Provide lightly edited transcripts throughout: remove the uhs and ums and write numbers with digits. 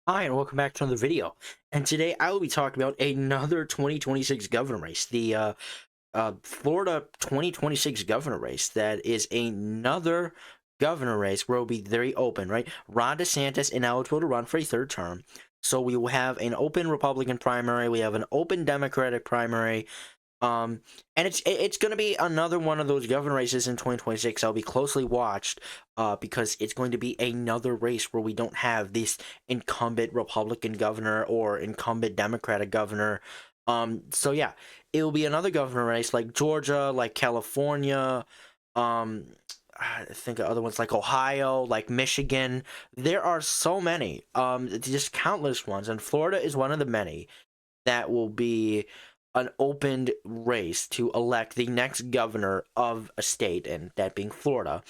Hi, and welcome back to another video. And today I will be talking about another 2026 governor race, the Florida 2026 governor race. That is another governor race where it will be very open, right? Ron DeSantis ineligible to run for a third term. So we will have an open Republican primary, we have an open Democratic primary, um, and it's going to be another one of those governor races in 2026. I'll be closely watched, because it's going to be another race where we don't have this incumbent Republican governor or incumbent Democratic governor. So yeah, it will be another governor race like Georgia, like California. Um, I think of other ones like Ohio, like Michigan. There are so many, just countless ones, and Florida is one of the many that will be an opened race to elect the next governor of a state, and that being Florida.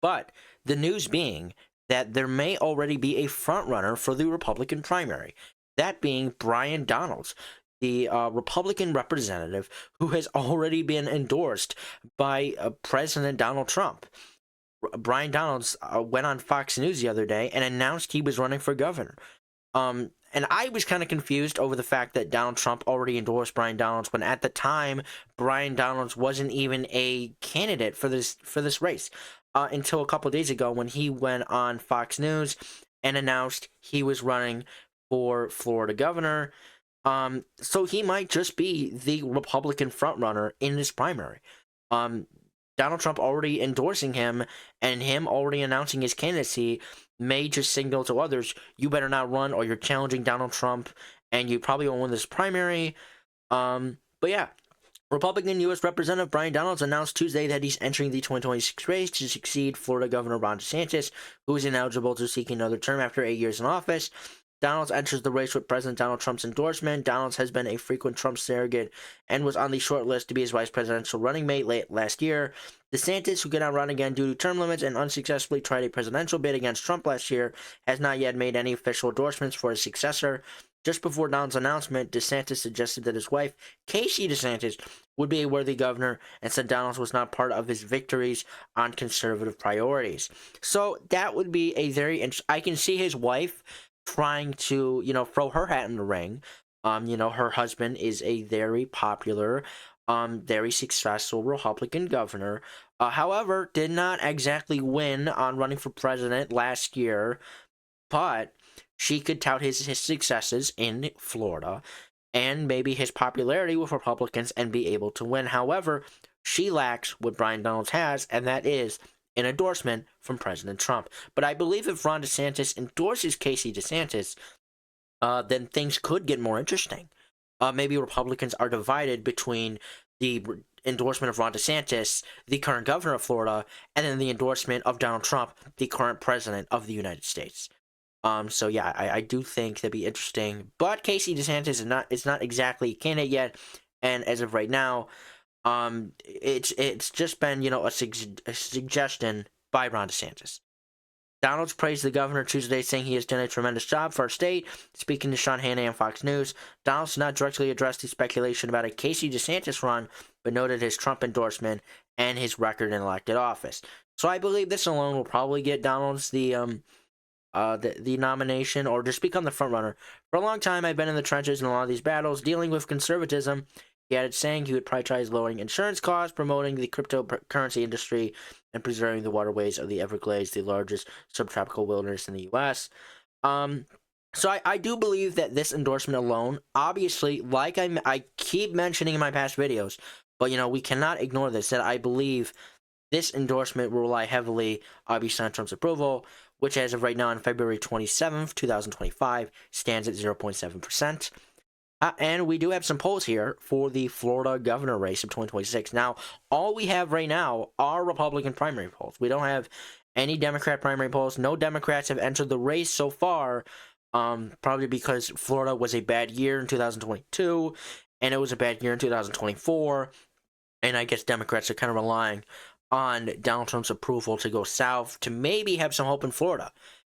But the news being that there may already be a frontrunner for the Republican primary, that being Bryon Donalds, the Republican representative who has already been endorsed by President Donald Trump. Bryon Donalds went on Fox News the other day and announced he was running for governor. And I was kind of confused over the fact that Donald Trump already endorsed Bryon Donalds when at the time Bryon Donalds wasn't even a candidate for this race, until a couple days ago when he went on Fox News and announced he was running for Florida governor. So he might just be the Republican frontrunner in this primary. Um, Donald Trump already endorsing him and him already announcing his candidacy may just signal to others, you better not run or you're challenging Donald Trump and you probably won't win this primary. But yeah, Republican U.S. Representative Bryon Donalds announced Tuesday that he's entering the 2026 race to succeed Florida Governor Ron DeSantis, who is ineligible to seek another term after 8 years in office. Donalds enters the race with President Donald Trump's endorsement. Donalds has been a frequent Trump surrogate and was on the short list to be his vice presidential running mate late last year. DeSantis, who cannot run again due to term limits and unsuccessfully tried a presidential bid against Trump last year, has not yet made any official endorsements for his successor. Just before Donald's announcement, DeSantis suggested that his wife, Casey DeSantis, would be a worthy governor and said Donalds was not part of his victories on conservative priorities. So that would be a very interesting. I can see his wife trying to, throw her hat in the ring. Her husband is a very popular, very successful Republican governor. However, did not exactly win on running for president last year, but she could tout his successes in Florida and maybe his popularity with Republicans and be able to win. However, she lacks what Bryon Donalds has, and that is an endorsement from President Trump. But I believe if Ron DeSantis endorses Casey DeSantis, then things could get more interesting. Maybe Republicans are divided between the endorsement of Ron DeSantis, the current governor of Florida, and then the endorsement of Donald Trump, the current president of the United States. So yeah, I do think that'd be interesting. But Casey DeSantis is not exactly a candidate yet, and as of right now, it's just been a suggestion by Ron DeSantis. Donalds praised the governor Tuesday, saying he has done a tremendous job for our state. Speaking to Sean Hannity on Fox News, Donalds did not directly address the speculation about a Casey DeSantis run, but noted his Trump endorsement and his record in elected office. So I believe this alone will probably get Donalds the nomination or just become the front runner. For a long time, I've been in the trenches in a lot of these battles, dealing with conservatism. He added, saying he would prioritize lowering insurance costs, promoting the cryptocurrency industry, and preserving the waterways of the Everglades, the largest subtropical wilderness in the U.S. So I do believe that this endorsement alone, obviously, like I keep mentioning in my past videos, but we cannot ignore this, that I believe this endorsement will rely heavily, obviously, on Trump's approval, which as of right now on February 27th, 2025, stands at 0.7%. And we do have some polls here for the Florida governor race of 2026. Now, all we have right now are Republican primary polls. We don't have any Democrat primary polls. No Democrats have entered the race so far, probably because Florida was a bad year in 2022, and it was a bad year in 2024, and I guess Democrats are kind of relying on Donald Trump's approval to go south to maybe have some hope in Florida,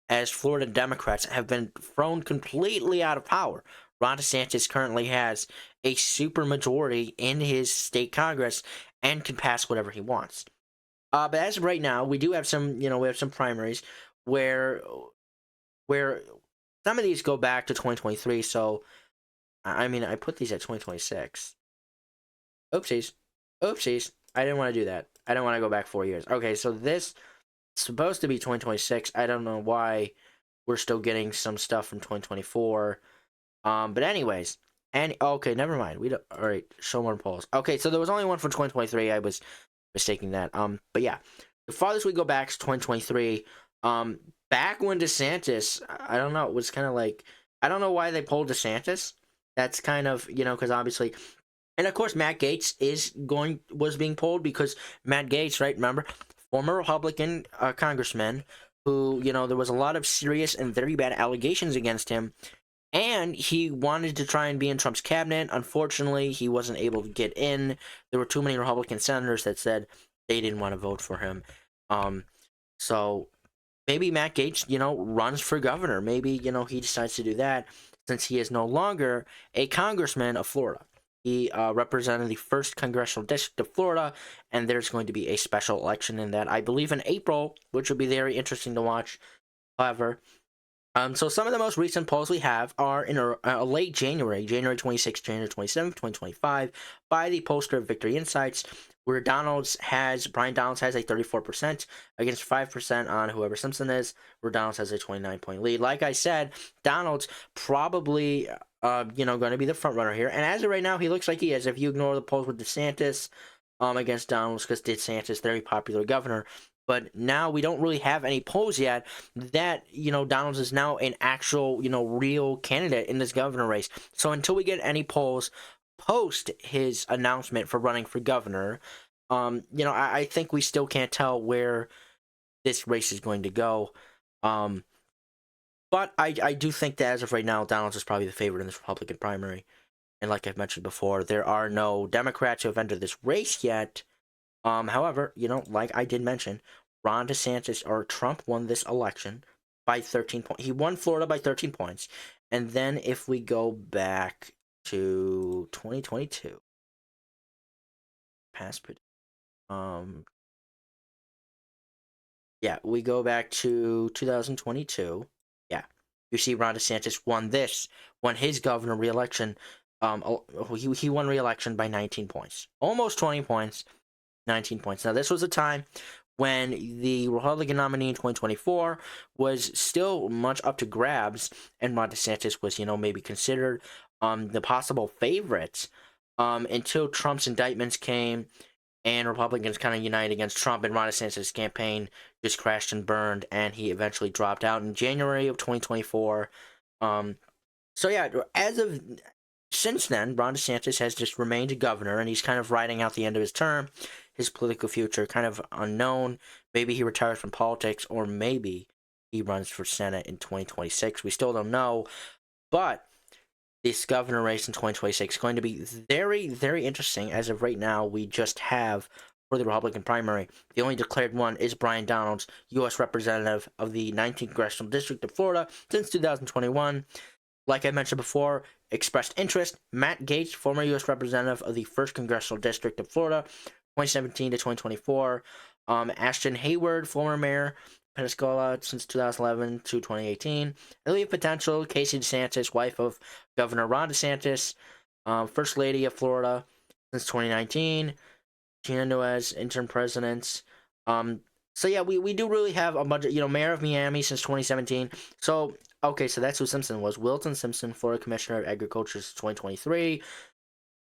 as Florida Democrats have been thrown completely out of power. Ron DeSantis currently has a supermajority in his state Congress and can pass whatever he wants. But as of right now, we do have some, we have some primaries where some of these go back to 2023. So I mean, I put these at 2026. Oopsies, oopsies. I didn't want to do that. I don't want to go back 4 years. Okay, so this is supposed to be 2026. I don't know why we're still getting some stuff from 2024. But anyways, and okay, never mind. We don't. All right, show more polls. Okay, so there was only one for 2023. I was mistaking that. But yeah, the farthest we go back is 2023. Back when DeSantis, I don't know, it was kind of like, I don't know why they pulled DeSantis. That's kind of, because obviously, and of course Matt Gaetz was being pulled because Matt Gaetz, right? Remember, former Republican congressman who, there was a lot of serious and very bad allegations against him, and he wanted to try and be in Trump's cabinet. Unfortunately, he wasn't able to get in. There were too many Republican senators that said they didn't want to vote for him. So maybe Matt Gaetz, runs for governor. Maybe, he decides to do that since he is no longer a congressman of Florida. He represented the 1st Congressional District of Florida, and there's going to be a special election in that, I believe, in April, which will be very interesting to watch. However, so some of the most recent polls we have are in a late January 26th, January 27th, 2025, by the pollster Victory Insights, where Bryon Donalds has a 34% against 5% on whoever Simpson is, where Donalds has a 29-point lead. Like I said, Donalds probably, going to be the front runner here, and as of right now, he looks like he is. If you ignore the polls with DeSantis against Donalds, because DeSantis, very popular governor. But now we don't really have any polls yet that, Donalds is now an actual, real candidate in this governor race. So until we get any polls post his announcement for running for governor, I think we still can't tell where this race is going to go. But I do think that as of right now, Donalds is probably the favorite in this Republican primary. And like I've mentioned before, there are no Democrats who have entered this race yet. However, like I did mention, Ron DeSantis or Trump won this election by 13 points. He won Florida by 13 points. And then if we go back to 2022, we go back to 2022. Yeah, you see Ron DeSantis won his governor re-election. He won re-election by 19 points, almost 20 points. 19 points. Now, this was a time when the Republican nominee in 2024 was still much up to grabs, and Ron DeSantis was, maybe considered the possible favorite until Trump's indictments came and Republicans kind of united against Trump, and Ron DeSantis' campaign just crashed and burned, and he eventually dropped out in January of 2024. So yeah, since then, Ron DeSantis has just remained governor, and he's kind of riding out the end of his term. His political future kind of unknown. Maybe he retires from politics, or maybe he runs for Senate in 2026. We still don't know, but this governor race in 2026 is going to be very, very interesting. As of right now, we just have, for the Republican primary, the only declared one is Bryon Donalds, U.S. Representative of the 19th Congressional District of Florida since 2021. Like I mentioned before, expressed interest. Matt Gaetz, former U.S. Representative of the 1st Congressional District of Florida, 2017 to 2024. Ashton Hayward, former mayor, Pensacola since 2011 to 2018. Elliot Potential, Casey DeSantis, wife of Governor Ron DeSantis, First Lady of Florida since 2019. Gina Nuez, interim president. So yeah, we do really have a bunch of, mayor of Miami since 2017. So, okay, so that's who Simpson was. Wilton Simpson, Florida Commissioner of Agriculture since 2023.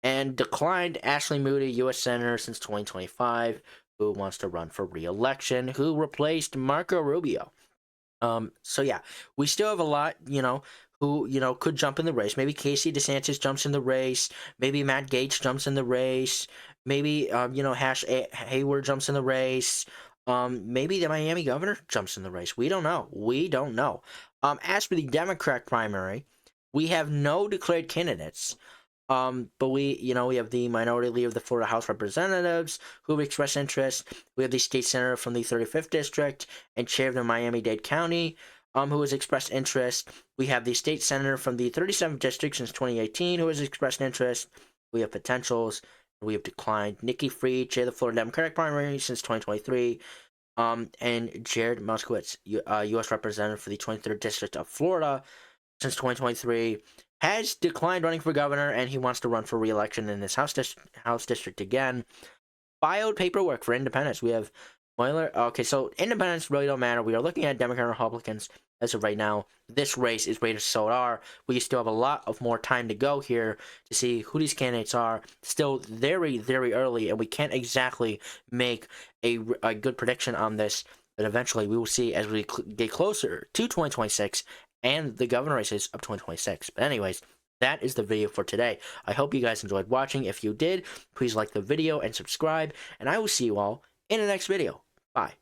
And declined Ashley Moody, U.S. Senator since 2025, who wants to run for re-election, who replaced Marco Rubio. So yeah, we still have a lot, who, could jump in the race. Maybe Casey DeSantis jumps in the race. Maybe Matt Gaetz jumps in the race. Maybe, Hayward jumps in the race. Maybe the Miami governor jumps in the race. We don't know. As for the Democrat primary, we have no declared candidates. But we have the minority leader of the Florida House Representatives who have expressed interest. We have the state senator from the 35th District and chair of the Miami-Dade County, who has expressed interest. We have the state senator from the 37th District since 2018 who has expressed interest. We have potentials. We have declined Nikki Fried, chair of the Florida Democratic primary since 2023. And Jared Moskowitz, U.S. Representative for the 23rd District of Florida, since 2023, has declined running for governor, and he wants to run for re-election in his House district again. Filed paperwork for independence. We have Moyler. Okay, so independents really don't matter. We are looking at Democrat and Republicans as of right now. This race is rated so. We still have a lot of more time to go here to see who these candidates are. Still very, very early, and we can't exactly make a good prediction on this. But eventually, we will see as we get closer to 2026 and the governor races of 2026. But anyways, that is the video for today. I hope you guys enjoyed watching. If you did, please like the video and subscribe, and I will see you all in the next video. Bye.